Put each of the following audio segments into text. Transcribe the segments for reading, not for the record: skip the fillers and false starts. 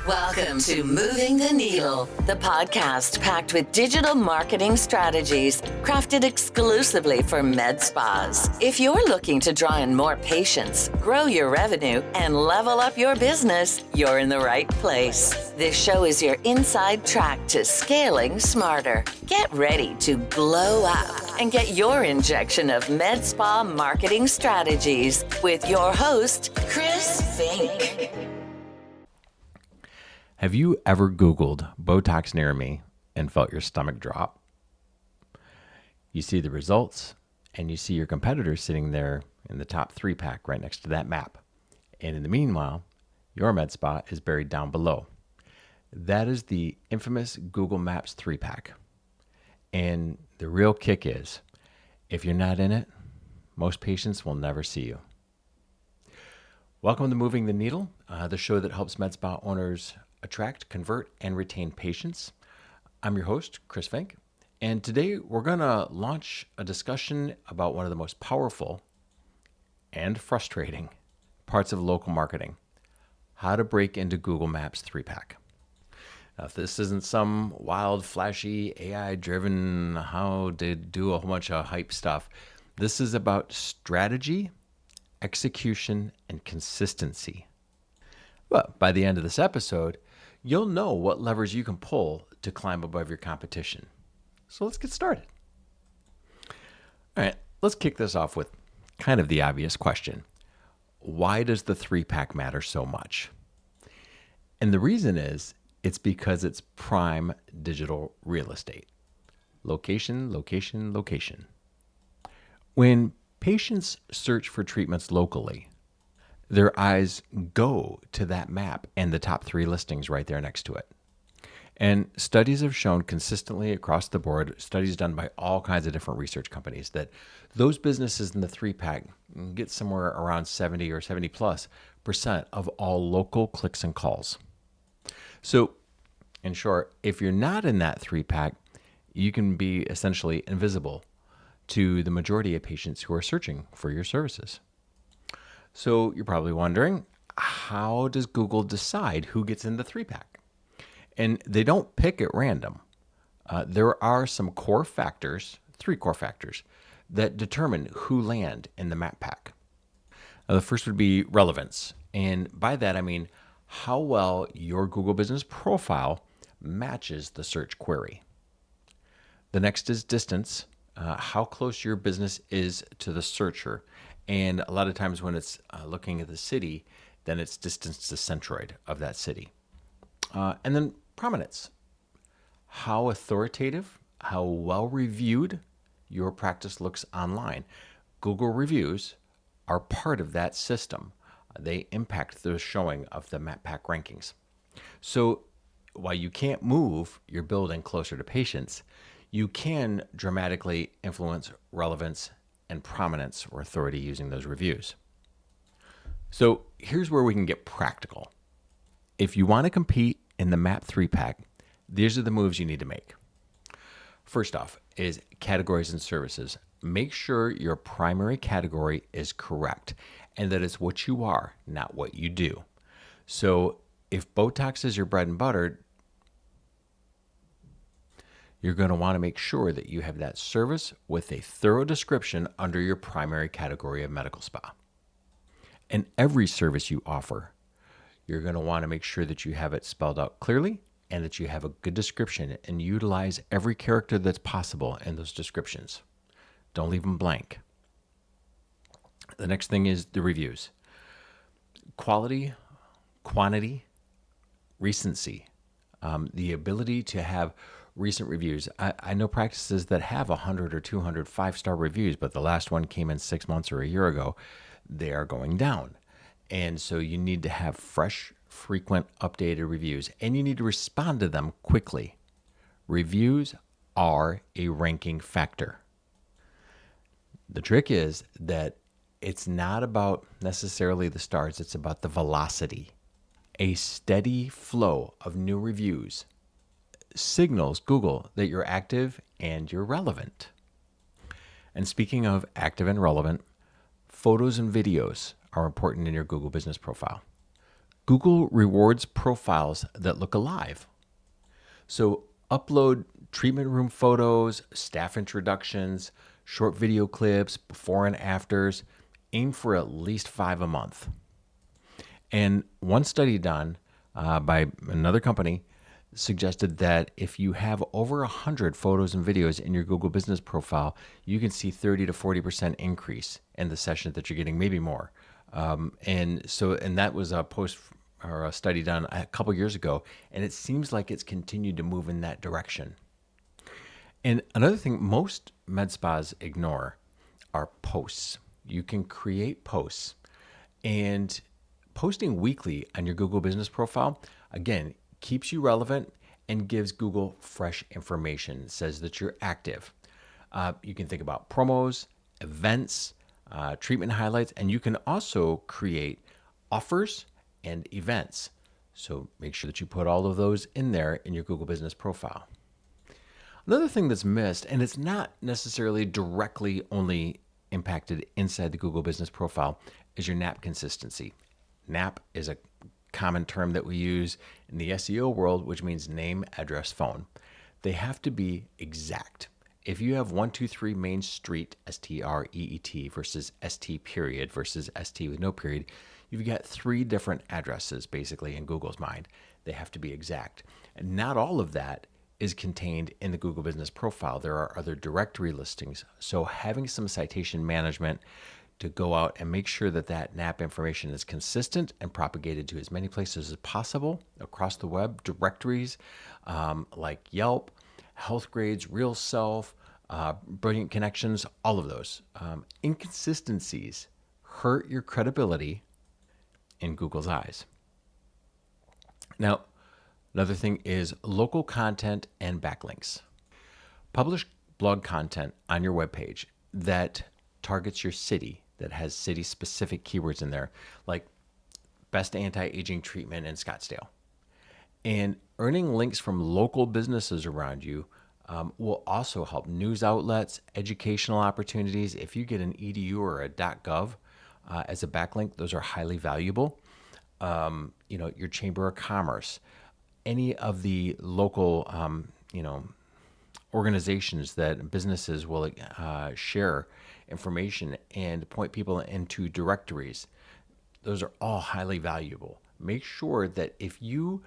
Welcome to Moving the Needle, the podcast packed with digital marketing strategies crafted exclusively for med spas. If you're looking to draw in more patients, grow your revenue, and level up your business, you're in the right place. This show is your inside track to scaling smarter. Get ready to glow up and get your injection of med spa marketing strategies with your host, Chris Fink. Have you ever Googled Botox near me and felt your stomach drop? You see the results and you see your competitors sitting there in the top 3-pack right next to that map. And in the meanwhile, your med spa is buried down below. That is the infamous Google Maps 3-pack. And the real kick is, if you're not in it, most patients will never see you. Welcome to Moving the Needle, the show that helps med spa owners attract, convert, and retain patients. I'm your host, Chris Fink, and today we're going to launch a discussion about one of the most powerful and frustrating parts of local marketing, how to break into Google Maps 3-pack. Now, if this isn't some wild, flashy, AI-driven, how to do a whole bunch of hype stuff, this is about strategy, execution, and consistency. Well, by the end of this episode, you'll know what levers you can pull to climb above your competition. So let's get started. All right, let's kick this off with kind of the obvious question. Why does the 3-pack matter so much? And the reason is, it's because it's prime digital real estate. Location, location, location. When patients search for treatments locally, their eyes go to that map and the top 3 listings right there next to it. And studies have shown consistently across the board, studies done by all kinds of different research companies, that those businesses in the 3-pack get somewhere around 70 or 70+% of all local clicks and calls. So, in short, if you're not in that 3-pack, you can be essentially invisible to the majority of patients who are searching for your services. So you're probably wondering, how does Google decide who gets in the 3-pack? And they don't pick at random. There are some core factors, 3 core factors, that determine who land in the map pack. The first would be relevance. And by that, I mean how well your Google business profile matches the search query. The next is distance, how close your business is to the searcher. And a lot of times when it's looking at the city, then it's distance to centroid of that city. And then prominence. How authoritative, how well reviewed your practice looks online. Google reviews are part of that system. They impact the showing of the map pack rankings. So while you can't move your building closer to patients, you can dramatically influence relevance and prominence or authority using those reviews. So here's where we can get practical. If you want to compete in the MAP 3-pack, these are the moves you need to make. First off is categories and services. Make sure your primary category is correct and that it's what you are, not what you do. So if Botox is your bread and butter, you're going to want to make sure that you have that service with a thorough description under your primary category of medical spa. And every service you offer, you're going to want to make sure that you have it spelled out clearly and that you have a good description and utilize every character that's possible in those descriptions. Don't leave them blank. The next thing is the reviews. Quality, quantity, recency. The ability to have recent reviews. I know practices that have 100 or 200 5-star reviews, but the last one came in 6 months or a year ago. They are going down. And so you need to have fresh, frequent, updated reviews, and you need to respond to them quickly. Reviews are a ranking factor. The trick is that it's not about necessarily the stars, it's about the velocity. A steady flow of new reviews signals Google that you're active and you're relevant. And speaking of active and relevant, photos and videos are important in your Google business profile. Google rewards profiles that look alive. So upload treatment room photos, staff introductions, short video clips, before and afters. Aim for at least 5 a month. And one study done by another company suggested that if you have over 100 photos and videos in your Google business profile, you can see 30 to 40% increase in the sessions that you're getting, maybe more. And that was a post or a study done a couple years ago, and it seems like it's continued to move in that direction. And another thing most med spas ignore are posts. You can create posts, and posting weekly on your Google business profile, again, keeps you relevant and gives Google fresh information. It says that you're active. You can think about promos, events, treatment highlights, and you can also create offers and events. So make sure that you put all of those in there in your Google business profile. Another thing that's missed, and it's not necessarily directly only impacted inside the Google business profile, is your NAP consistency. NAP is a common term that we use in the SEO world, which means name, address, phone. They have to be exact. If you have 123 Main Street, STREET, versus ST period versus ST with no period, you've got 3 different addresses basically in Google's mind. They have to be exact. And not all of that is contained in the Google business profile. There are other directory listings. So having some citation management to go out and make sure that that NAP information is consistent and propagated to as many places as possible across the web, directories like Yelp, Health Grades, Real Self, Brilliant Connections, all of those. Inconsistencies hurt your credibility in Google's eyes. Now, another thing is local content and backlinks. Publish blog content on your webpage that targets your city, that has city-specific keywords in there, like best anti-aging treatment in Scottsdale. And earning links from local businesses around you will also help news outlets, educational opportunities. If you get an edu or a .gov as a backlink, those are highly valuable. Your Chamber of Commerce, any of the local, organizations that businesses will share information and point people into directories. Those are all highly valuable. Make sure that if you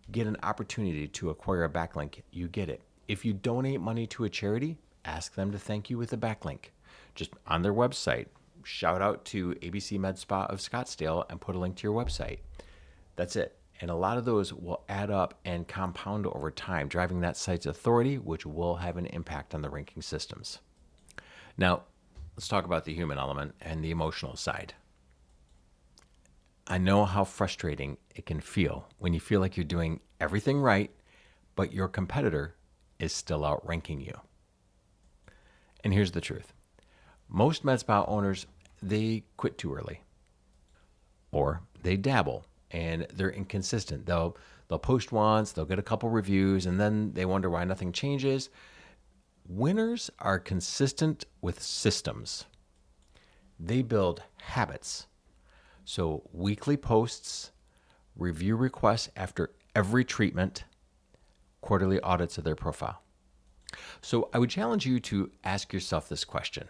get an opportunity to acquire a backlink, you get it. If you donate money to a charity, ask them to thank you with a backlink. Just on their website, shout out to ABC MedSpa of Scottsdale and put a link to your website. That's it. And a lot of those will add up and compound over time, driving that site's authority, which will have an impact on the ranking systems. Now, let's talk about the human element and the emotional side. I know how frustrating it can feel when you feel like you're doing everything right, but your competitor is still outranking you. And here's the truth. Most med spa owners, they quit too early, or they dabble and they're inconsistent. They'll post once, they'll get a couple reviews, and then they wonder why nothing changes. Winners are consistent with systems. They build habits. So weekly posts, review requests after every treatment, quarterly audits of their profile. So I would challenge you to ask yourself this question.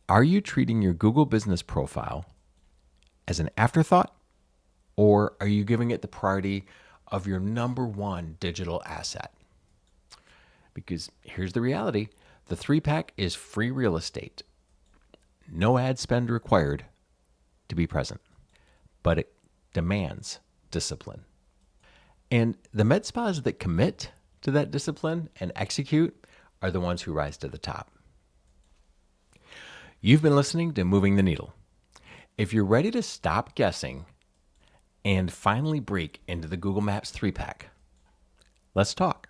Are you treating your Google business profile as an afterthought, or are you giving it the priority of your number one digital asset? Because here's the reality. The 3-pack is free real estate. No ad spend required to be present, but it demands discipline. And the med spas that commit to that discipline and execute are the ones who rise to the top. You've been listening to Moving the Needle. If you're ready to stop guessing and finally break into the Google Maps 3-pack, let's talk.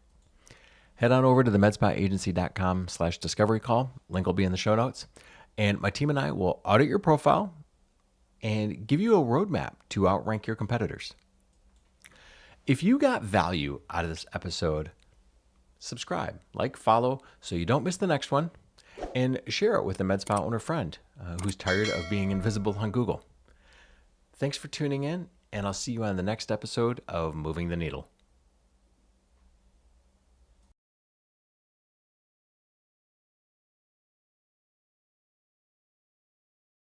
Head on over to the medspaagency.com/discovery call. Link will be in the show notes. And my team and I will audit your profile and give you a roadmap to outrank your competitors. If you got value out of this episode, subscribe, like, follow, so you don't miss the next one, and share it with a med spa owner friend who's tired of being invisible on Google. Thanks for tuning in, and I'll see you on the next episode of Moving the Needle.